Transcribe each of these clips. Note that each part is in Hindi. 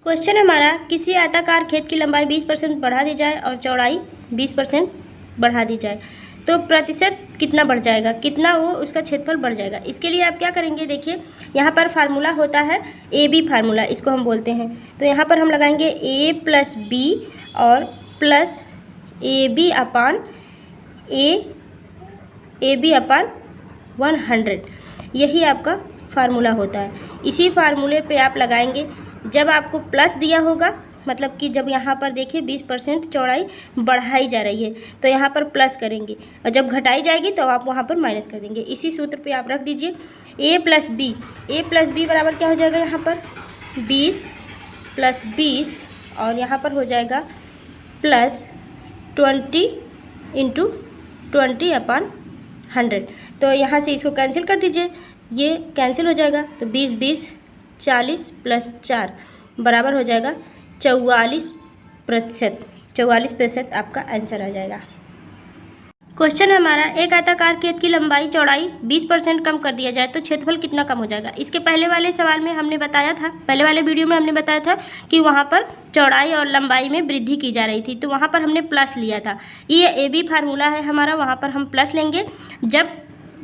क्वेश्चन हमारा, किसी आयताकार खेत की लंबाई 20% बढ़ा दी जाए और चौड़ाई 20% बढ़ा दी जाए तो प्रतिशत कितना बढ़ जाएगा, कितना वो उसका क्षेत्रफल बढ़ जाएगा। इसके लिए आप क्या करेंगे, देखिए यहाँ पर फार्मूला होता है ए बी फार्मूला, इसको हम बोलते हैं। तो यहाँ पर हम लगाएंगे ए प्लस बी और plus A B upon A B upon 100, यही आपका फार्मूला होता है। इसी फार्मूले पे आप लगाएंगे। जब आपको प्लस दिया होगा, मतलब कि जब यहाँ पर देखिए 20% चौड़ाई बढ़ाई जा रही है तो यहाँ पर प्लस करेंगे, और जब घटाई जाएगी तो आप वहाँ पर माइनस कर देंगे। इसी सूत्र पे आप रख दीजिए ए प्लस बी बराबर क्या हो जाएगा, यहाँ पर 20 प्लस 20 और यहाँ पर हो जाएगा प्लस 20 इंटू 20 अपान 100। तो यहाँ से इसको कैंसिल कर दीजिए, ये कैंसिल हो जाएगा। तो 20 40 प्लस 4 बराबर हो जाएगा 44%। 44% आपका आंसर आ जाएगा। क्वेश्चन हमारा, एक आयताकार खेत की लंबाई चौड़ाई 20% कम कर दिया जाए तो क्षेत्रफल कितना कम हो जाएगा। इसके पहले वाले सवाल में हमने बताया था, पहले वाले वीडियो में हमने बताया था कि वहाँ पर चौड़ाई और लंबाई में वृद्धि की जा रही थी, तो वहाँ पर हमने प्लस लिया था। ये ए बी फार्मूला है हमारा, वहाँ पर हम प्लस लेंगे जब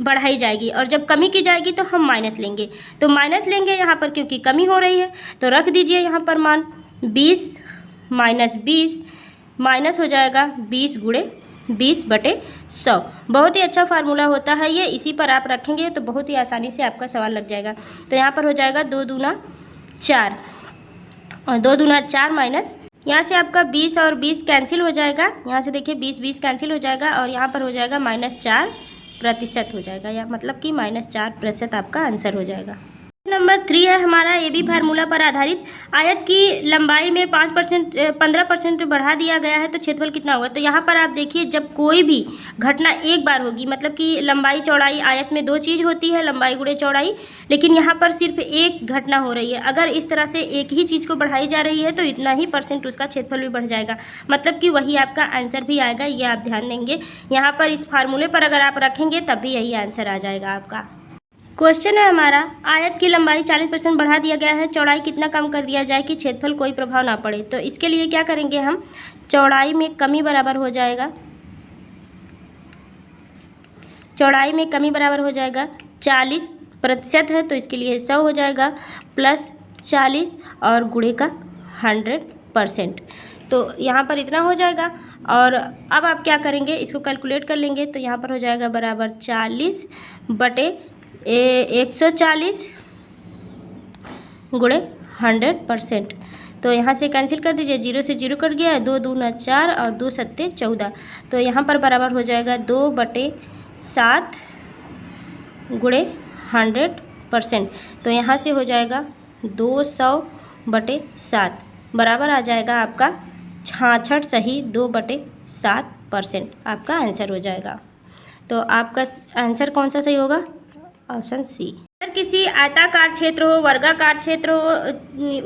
बढ़ाई जाएगी, और जब कमी की जाएगी तो हम माइनस लेंगे। तो माइनस लेंगे यहाँ पर क्योंकि कमी हो रही है, तो रख दीजिए यहाँ पर मान 20 माइनस 20 माइनस हो जाएगा 20 गुणे 20/100। बहुत ही अच्छा फार्मूला होता है ये, इसी पर आप रखेंगे तो बहुत ही आसानी से आपका सवाल लग जाएगा। तो यहाँ पर हो जाएगा 2 दूना 4 और 2 दूना 4 माइनस, यहाँ से आपका 20 और 20 कैंसिल हो जाएगा। यहाँ से देखिए 20 कैंसिल हो जाएगा और यहाँ पर हो जाएगा -4% हो जाएगा, या मतलब कि -4% आपका आंसर हो जाएगा। नंबर 3 है हमारा, ए बी फार्मूला पर आधारित आयत की लंबाई में 15% बढ़ा दिया गया है तो क्षेत्रफल कितना होगा। तो यहाँ पर आप देखिए, जब कोई भी घटना एक बार होगी, मतलब कि लंबाई चौड़ाई आयत में 2 चीज़ होती है, लंबाई गुणे चौड़ाई, लेकिन यहाँ पर सिर्फ एक घटना हो रही है। अगर इस तरह से एक ही चीज़ को बढ़ाई जा रही है तो इतना ही % उसका क्षेत्रफल भी बढ़ जाएगा, मतलब कि वही आपका आंसर भी आएगा। ये आप ध्यान देंगे, यहाँ पर इस फार्मूले पर अगर आप रखेंगे तब भी यही आंसर आ जाएगा आपका। क्वेश्चन है हमारा, आयत की लंबाई 40% बढ़ा दिया गया है, चौड़ाई कितना कम कर दिया जाए कि क्षेत्रफल कोई प्रभाव ना पड़े। तो इसके लिए क्या करेंगे हम, चौड़ाई में कमी बराबर हो जाएगा, चौड़ाई में कमी बराबर हो जाएगा 40% है तो इसके लिए 100 हो जाएगा प्लस 40 और गुणे का 100%। तो यहाँ पर इतना हो जाएगा। और अब आप क्या करेंगे, इसको कैलकुलेट कर लेंगे। तो यहाँ पर हो जाएगा बराबर 40/140 गुणे 100%। तो यहाँ से कैंसिल कर दीजिए, 0 से 0 कट गया, 2 दूना 4 और 2 सत्ते 14। तो यहाँ पर बराबर हो जाएगा 2/7 गुणे 100%। तो यहाँ से हो जाएगा 200/7 बराबर आ जाएगा आपका 66 सही 2/7% आपका आंसर हो जाएगा। तो आपका आंसर कौन सा सही होगा, ऑप्शन सी। अगर किसी आयताकार क्षेत्र हो,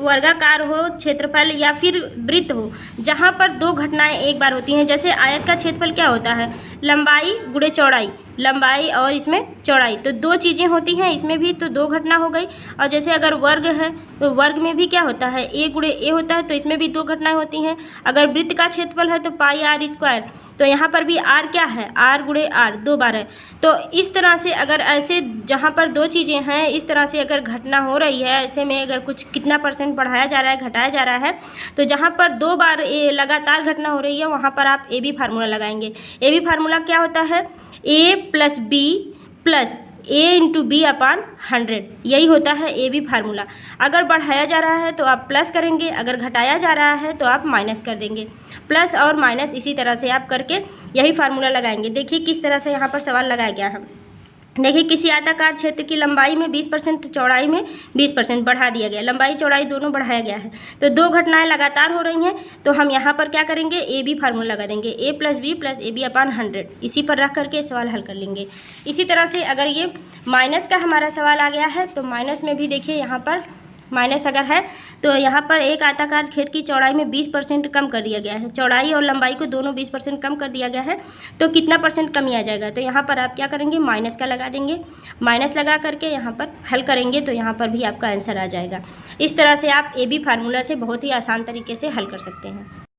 वर्गाकार हो क्षेत्रफल, या फिर वृत्त हो जहाँ पर 2 घटनाएं एक बार होती हैं, जैसे आयत का क्षेत्रफल क्या होता है, लंबाई गुणे चौड़ाई, लंबाई और इसमें चौड़ाई, तो 2 चीज़ें होती हैं, इसमें भी तो 2 घटना हो गई। और जैसे अगर वर्ग है तो वर्ग में भी क्या होता है, ए गुणे ए होता है, तो इसमें भी 2 घटनाएं होती हैं। अगर वृत्त का क्षेत्रफल है तो πr², तो यहाँ पर भी r क्या है, r गुणे r 2 बार है। तो इस तरह से अगर ऐसे जहाँ पर 2 चीज़ें हैं, इस तरह से अगर घटना हो रही है, ऐसे में अगर कुछ कितना % बढ़ाया जा रहा है, घटाया जा रहा है, तो जहाँ पर 2 बार लगातार घटना हो रही है वहाँ पर आप ए बी फार्मूला लगाएंगे। ए बी फार्मूला क्या होता है, a plus B plus a into B upon 100, यही होता है ए बी फार्मूला। अगर बढ़ाया जा रहा है तो आप प्लस करेंगे, अगर घटाया जा रहा है तो आप माइनस कर देंगे। प्लस और माइनस इसी तरह से आप करके यही फार्मूला लगाएंगे। देखिए किस तरह से यहाँ पर सवाल लगाया गया है। देखिए, किसी आयताकार क्षेत्र की लंबाई में 20%, चौड़ाई में 20% बढ़ा दिया गया, लंबाई चौड़ाई दोनों बढ़ाया गया है, तो 2 घटनाएं लगातार हो रही हैं, तो हम यहाँ पर क्या करेंगे, ए बी फार्मूला लगा देंगे, a plus B plus A B upon 100, इसी पर रख करके सवाल हल कर लेंगे। इसी तरह से अगर ये माइनस का हमारा सवाल आ गया है तो माइनस में भी देखिए यहाँ पर माइनस अगर है तो यहाँ पर एक आयताकार खेत की चौड़ाई में 20% कम कर दिया गया है, चौड़ाई और लंबाई को दोनों 20% कम कर दिया गया है, तो कितना परसेंट कमी आ जाएगा। तो यहाँ पर आप क्या करेंगे, माइनस का लगा देंगे, माइनस लगा करके यहाँ पर हल करेंगे तो यहाँ पर भी आपका आंसर आ जाएगा। इस तरह से आप AB फार्मूला से बहुत ही आसान तरीके से हल कर सकते हैं।